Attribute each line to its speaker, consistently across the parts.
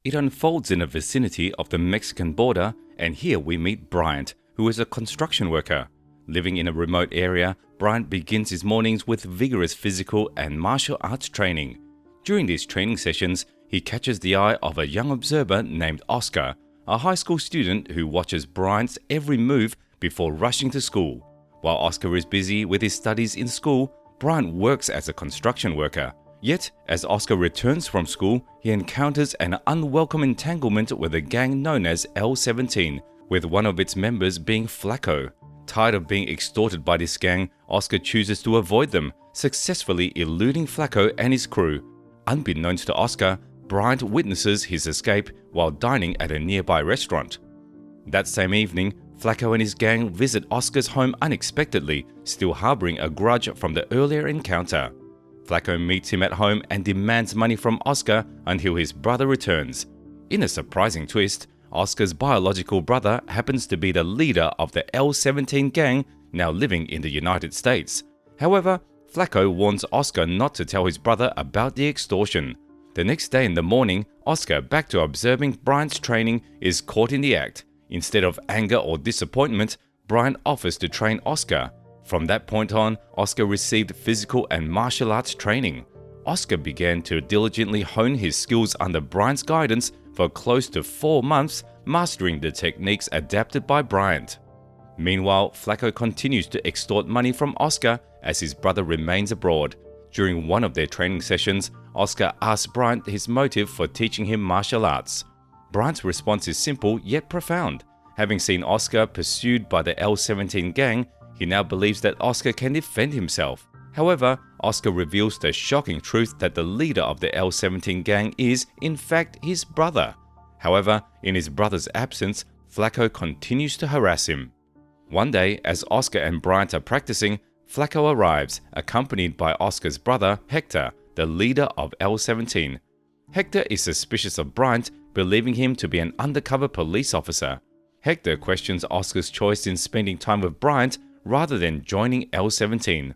Speaker 1: It unfolds in the vicinity of the Mexican border, and here we meet Bryant, who is a construction worker. Living in a remote area, Bryant begins his mornings with vigorous physical and martial arts training. During these training sessions, he catches the eye of a young observer named Oscar, a high school student who watches Bryant's every move before rushing to school. While Oscar is busy with his studies in school, Bryant works as a construction worker. Yet, as Oscar returns from school, he encounters an unwelcome entanglement with a gang known as L-17, with one of its members being Flacco. Tired of being extorted by this gang, Oscar chooses to avoid them, successfully eluding Flacco and his crew. Unbeknownst to Oscar, Bryant witnesses his escape while dining at a nearby restaurant. That same evening, Flacco and his gang visit Oscar's home unexpectedly, still harboring a grudge from the earlier encounter. Flacco meets him at home and demands money from Oscar until his brother returns. In a surprising twist, Oscar's biological brother happens to be the leader of the L-17 gang, now living in the United States. However, Flacco warns Oscar not to tell his brother about the extortion. The next day in the morning, Oscar, back to observing Bryant's training, is caught in the act. Instead of anger or disappointment, Bryant offers to train Oscar. From that point on, Oscar received physical and martial arts training. Oscar began to diligently hone his skills under Bryant's guidance for close to 4 months, mastering the techniques adapted by Bryant. Meanwhile, Flacco continues to extort money from Oscar as his brother remains abroad. During one of their training sessions, Oscar asks Bryant his motive for teaching him martial arts. Bryant's response is simple yet profound. Having seen Oscar pursued by the L-17 gang, he now believes that Oscar can defend himself. However, Oscar reveals the shocking truth that the leader of the L-17 gang is, in fact, his brother. However, in his brother's absence, Flacco continues to harass him. One day, as Oscar and Bryant are practicing, Flacco arrives, accompanied by Oscar's brother, Hector, the leader of L-17. Hector is suspicious of Bryant, believing him to be an undercover police officer. Hector questions Oscar's choice in spending time with Bryant rather than joining L-17.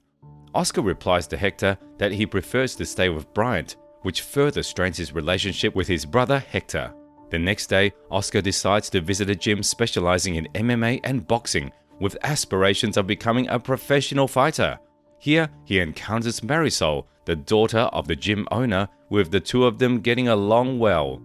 Speaker 1: Oscar replies to Hector that he prefers to stay with Bryant, which further strains his relationship with his brother Hector. The next day, Oscar decides to visit a gym specializing in MMA and boxing, with aspirations of becoming a professional fighter. Here, he encounters Marisol, the daughter of the gym owner, with the two of them getting along well.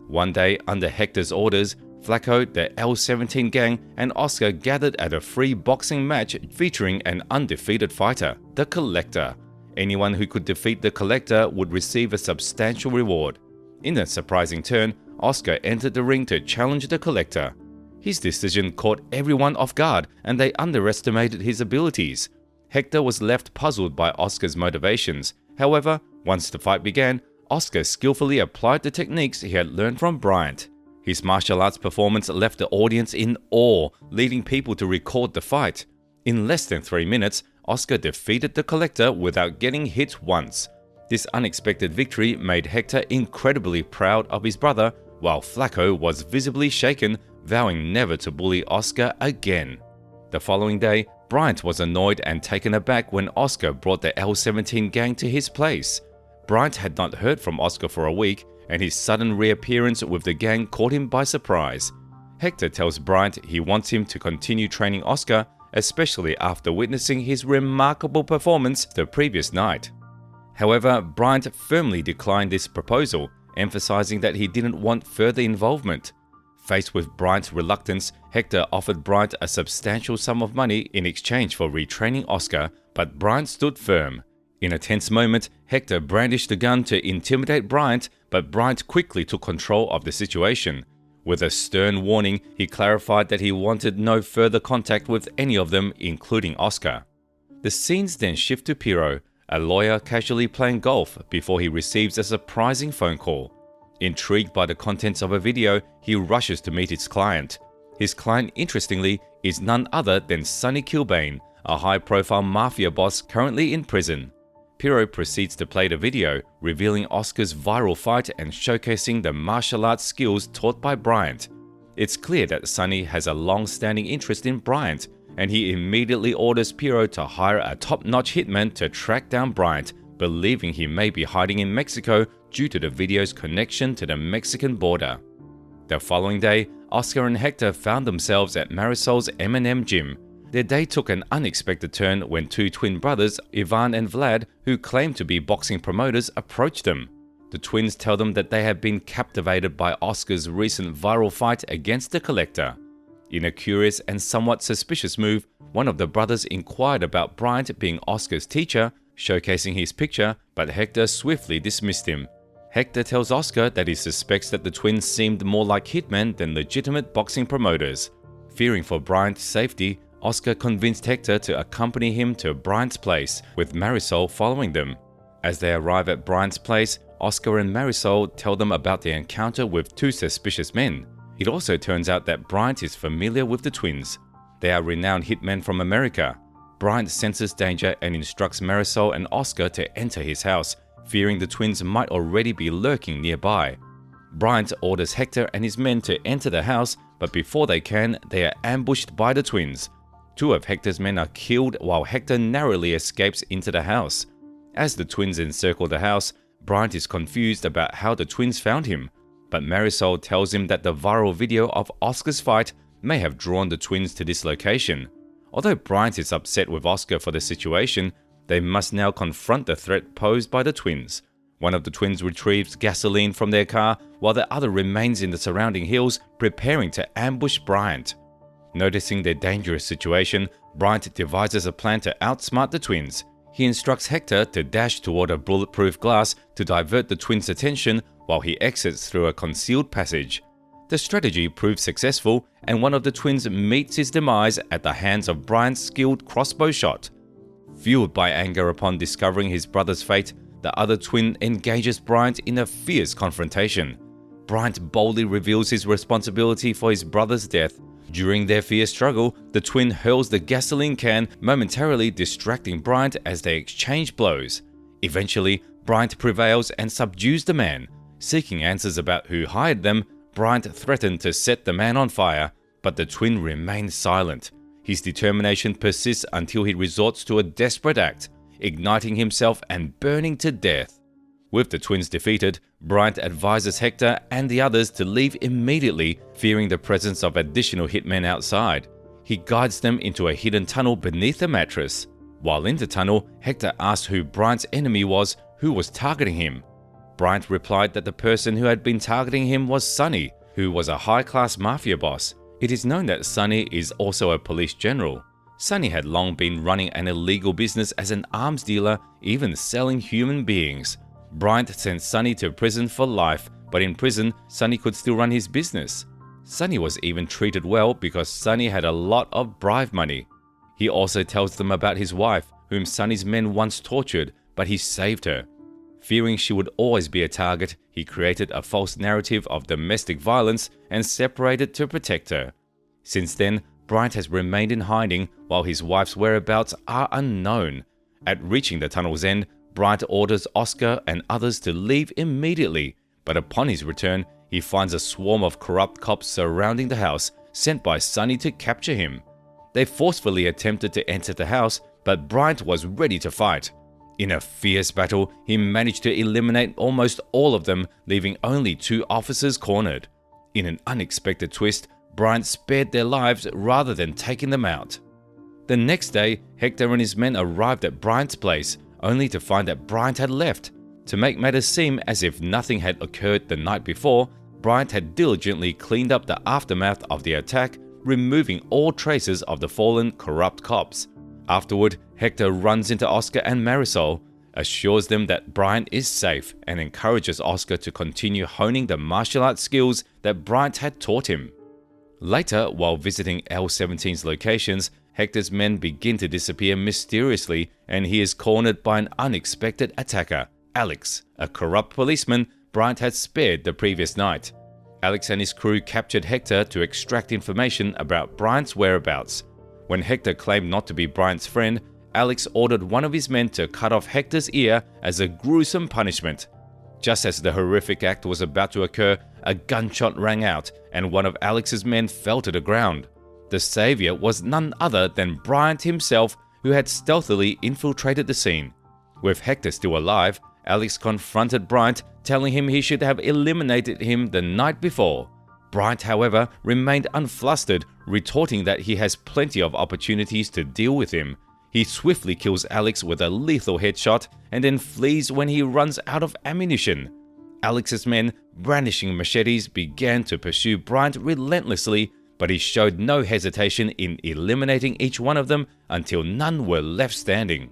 Speaker 1: One day, under Hector's orders, Flacco, the L-17 gang, and Oscar gathered at a free boxing match featuring an undefeated fighter, the Collector. Anyone who could defeat the Collector would receive a substantial reward. In a surprising turn, Oscar entered the ring to challenge the Collector. His decision caught everyone off guard, and they underestimated his abilities. Hector was left puzzled by Oscar's motivations. However, once the fight began, Oscar skillfully applied the techniques he had learned from Bryant. His martial arts performance left the audience in awe, leading people to record the fight. In less than 3 minutes, Oscar defeated the Collector without getting hit once. This unexpected victory made Hector incredibly proud of his brother, while Flacco was visibly shaken, vowing never to bully Oscar again. The following day, Bryant was annoyed and taken aback when Oscar brought the L-17 gang to his place. Bryant had not heard from Oscar for a week, and his sudden reappearance with the gang caught him by surprise. Hector tells Bryant he wants him to continue training Oscar, especially after witnessing his remarkable performance the previous night. However, Bryant firmly declined this proposal, emphasizing that he didn't want further involvement. Faced with Bryant's reluctance, Hector offered Bryant a substantial sum of money in exchange for retraining Oscar, but Bryant stood firm. In a tense moment, Hector brandished a gun to intimidate Bryant, but Bryant quickly took control of the situation. With a stern warning, he clarified that he wanted no further contact with any of them, including Oscar. The scenes then shift to Piero, a lawyer casually playing golf before he receives a surprising phone call. Intrigued by the contents of a video, he rushes to meet his client. His client, interestingly, is none other than Sonny Kilbane, a high-profile Mafia boss currently in prison. Piero proceeds to play the video, revealing Oscar's viral fight and showcasing the martial arts skills taught by Bryant. It's clear that Sonny has a long-standing interest in Bryant, and he immediately orders Piero to hire a top-notch hitman to track down Bryant, believing he may be hiding in Mexico due to the video's connection to the Mexican border. The following day, Oscar and Hector found themselves at Marisol's M&M gym. Their day took an unexpected turn when two twin brothers, Ivan and Vlad, who claimed to be boxing promoters, approached them. The twins tell them that they have been captivated by Oscar's recent viral fight against the Collector. In a curious and somewhat suspicious move, one of the brothers inquired about Bryant being Oscar's teacher, showcasing his picture, but Hector swiftly dismissed him. Hector tells Oscar that he suspects that the twins seemed more like hitmen than legitimate boxing promoters. Fearing for Bryant's safety, Oscar convinced Hector to accompany him to Bryant's place, with Marisol following them. As they arrive at Bryant's place, Oscar and Marisol tell them about their encounter with two suspicious men. It also turns out that Bryant is familiar with the twins. They are renowned hitmen from America. Bryant senses danger and instructs Marisol and Oscar to enter his house, fearing the twins might already be lurking nearby. Bryant orders Hector and his men to enter the house, but before they can, they are ambushed by the twins. Two of Hector's men are killed while Hector narrowly escapes into the house. As the twins encircle the house, Bryant is confused about how the twins found him, but Marisol tells him that the viral video of Oscar's fight may have drawn the twins to this location. Although Bryant is upset with Oscar for the situation, they must now confront the threat posed by the twins. One of the twins retrieves gasoline from their car, while the other remains in the surrounding hills, preparing to ambush Bryant. Noticing their dangerous situation, Bryant devises a plan to outsmart the twins. He instructs Hector to dash toward a bulletproof glass to divert the twins' attention while he exits through a concealed passage. The strategy proves successful, and one of the twins meets his demise at the hands of Bryant's skilled crossbow shot. Fueled by anger upon discovering his brother's fate, the other twin engages Bryant in a fierce confrontation. Bryant boldly reveals his responsibility for his brother's death. During their fierce struggle, the twin hurls the gasoline can, momentarily distracting Bryant as they exchange blows. Eventually, Bryant prevails and subdues the man. Seeking answers about who hired them, Bryant threatened to set the man on fire, but the twin remains silent. His determination persists until he resorts to a desperate act, igniting himself and burning to death. With the twins defeated, Bryant advises Hector and the others to leave immediately, fearing the presence of additional hitmen outside. He guides them into a hidden tunnel beneath the mattress. While in the tunnel, Hector asks who Bryant's enemy was, who was targeting him. Bryant replied that the person who had been targeting him was Sonny, who was a high-class Mafia boss. It is known that Sonny is also a police general. Sonny had long been running an illegal business as an arms dealer, even selling human beings. Bryant sent Sonny to prison for life, but in prison, Sonny could still run his business. Sonny was even treated well because Sonny had a lot of bribe money. He also tells them about his wife, whom Sonny's men once tortured, but he saved her. Fearing she would always be a target, he created a false narrative of domestic violence and separated to protect her. Since then, Bryant has remained in hiding while his wife's whereabouts are unknown. At reaching the tunnel's end, Bryant orders Oscar and others to leave immediately, but upon his return, he finds a swarm of corrupt cops surrounding the house, sent by Sonny to capture him. They forcefully attempted to enter the house, but Bryant was ready to fight. In a fierce battle, he managed to eliminate almost all of them, leaving only two officers cornered. In an unexpected twist, Bryant spared their lives rather than taking them out. The next day, Hector and his men arrived at Bryant's place, only to find that Bryant had left. To make matters seem as if nothing had occurred the night before, Bryant had diligently cleaned up the aftermath of the attack, removing all traces of the fallen corrupt cops. Afterward, Hector runs into Oscar and Marisol, assures them that Bryant is safe, and encourages Oscar to continue honing the martial arts skills that Bryant had taught him. Later, while visiting L-17's locations, Hector's men begin to disappear mysteriously, and he is cornered by an unexpected attacker, Alex, a corrupt policeman Bryant had spared the previous night. Alex and his crew captured Hector to extract information about Bryant's whereabouts. When Hector claimed not to be Bryant's friend, Alex ordered one of his men to cut off Hector's ear as a gruesome punishment. Just as the horrific act was about to occur, a gunshot rang out and one of Alex's men fell to the ground. The savior was none other than Bryant himself, who had stealthily infiltrated the scene. With Hector still alive, Alex confronted Bryant, telling him he should have eliminated him the night before. Bryant, however, remained unflustered, retorting that he has plenty of opportunities to deal with him. He swiftly kills Alex with a lethal headshot and then flees when he runs out of ammunition. Alex's men, brandishing machetes, began to pursue Bryant relentlessly, but he showed no hesitation in eliminating each one of them until none were left standing.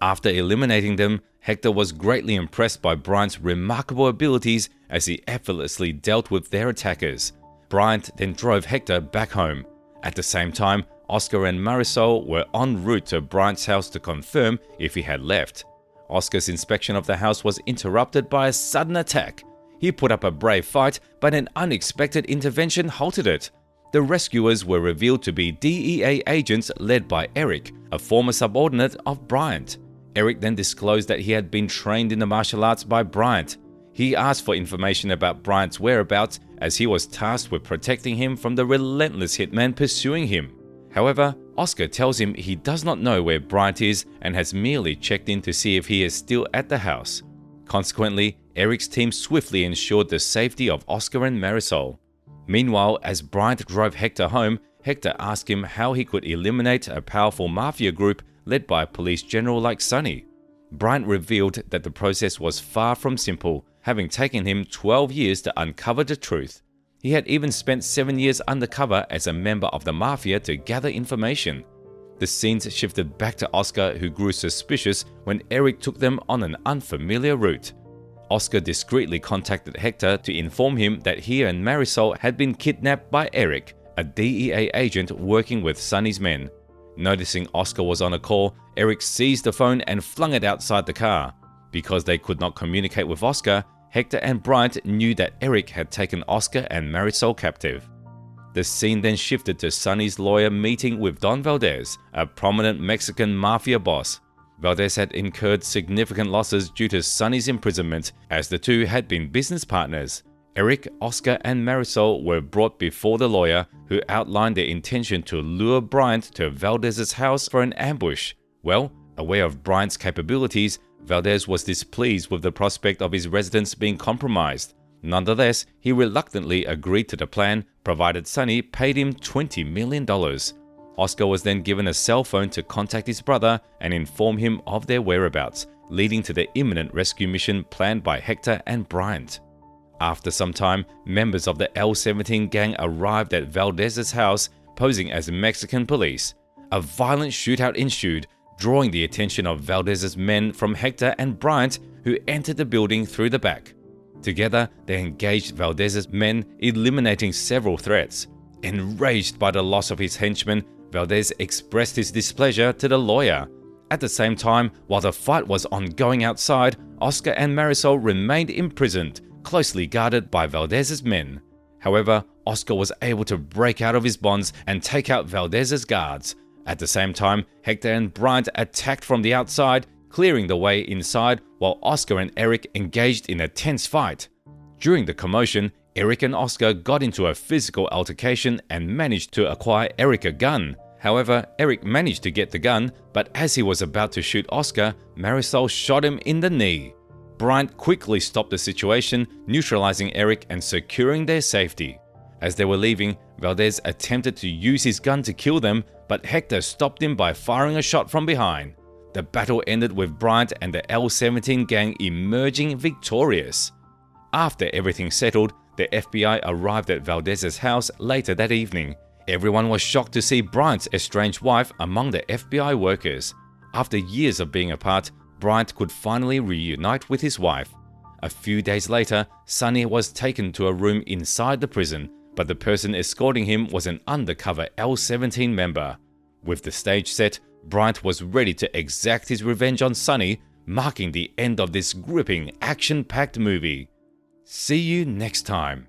Speaker 1: After eliminating them, Hector was greatly impressed by Bryant's remarkable abilities as he effortlessly dealt with their attackers. Bryant then drove Hector back home. At the same time, Oscar and Marisol were en route to Bryant's house to confirm if he had left. Oscar's inspection of the house was interrupted by a sudden attack. He put up a brave fight, but an unexpected intervention halted it. The rescuers were revealed to be DEA agents led by Eric, a former subordinate of Bryant. Eric then disclosed that he had been trained in the martial arts by Bryant. He asked for information about Bryant's whereabouts as he was tasked with protecting him from the relentless hitman pursuing him. However, Oscar tells him he does not know where Bryant is and has merely checked in to see if he is still at the house. Consequently, Eric's team swiftly ensured the safety of Oscar and Marisol. Meanwhile, as Bryant drove Hector home, Hector asked him how he could eliminate a powerful Mafia group led by a police general like Sonny. Bryant revealed that the process was far from simple, having taken him 12 years to uncover the truth. He had even spent 7 years undercover as a member of the Mafia to gather information. The scenes shifted back to Oscar, who grew suspicious when Eric took them on an unfamiliar route. Oscar discreetly contacted Hector to inform him that he and Marisol had been kidnapped by Eric, a DEA agent working with Sonny's men. Noticing Oscar was on a call, Eric seized the phone and flung it outside the car. Because they could not communicate with Oscar, Hector and Bryant knew that Eric had taken Oscar and Marisol captive. The scene then shifted to Sonny's lawyer meeting with Don Valdez, a prominent Mexican Mafia boss. Valdez had incurred significant losses due to Sonny's imprisonment, as the two had been business partners. Eric, Oscar, and Marisol were brought before the lawyer, who outlined their intention to lure Bryant to Valdez's house for an ambush. Well, aware of Bryant's capabilities, Valdez was displeased with the prospect of his residence being compromised. Nonetheless, he reluctantly agreed to the plan, provided Sonny paid him $20 million. Oscar was then given a cell phone to contact his brother and inform him of their whereabouts, leading to the imminent rescue mission planned by Hector and Bryant. After some time, members of the L-17 gang arrived at Valdez's house, posing as Mexican police. A violent shootout ensued, drawing the attention of Valdez's men from Hector and Bryant, who entered the building through the back. Together, they engaged Valdez's men, eliminating several threats. Enraged by the loss of his henchmen, Valdez expressed his displeasure to the lawyer. At the same time, while the fight was ongoing outside, Oscar and Marisol remained imprisoned, closely guarded by Valdez's men. However, Oscar was able to break out of his bonds and take out Valdez's guards. At the same time, Hector and Bryant attacked from the outside, clearing the way inside, while Oscar and Eric engaged in a tense fight. During the commotion, Eric and Oscar got into a physical altercation and managed to acquire Eric a gun. However, Eric managed to get the gun, but as he was about to shoot Oscar, Marisol shot him in the knee. Bryant quickly stopped the situation, neutralizing Eric and securing their safety. As they were leaving, Valdez attempted to use his gun to kill them, but Hector stopped him by firing a shot from behind. The battle ended with Bryant and the L-17 gang emerging victorious. After everything settled, the FBI arrived at Valdez's house later that evening. Everyone was shocked to see Bryant's estranged wife among the FBI workers. After years of being apart, Bryant could finally reunite with his wife. A few days later, Sonny was taken to a room inside the prison, but the person escorting him was an undercover L-17 member. With the stage set, Bryant was ready to exact his revenge on Sonny, marking the end of this gripping, action-packed movie. See you next time.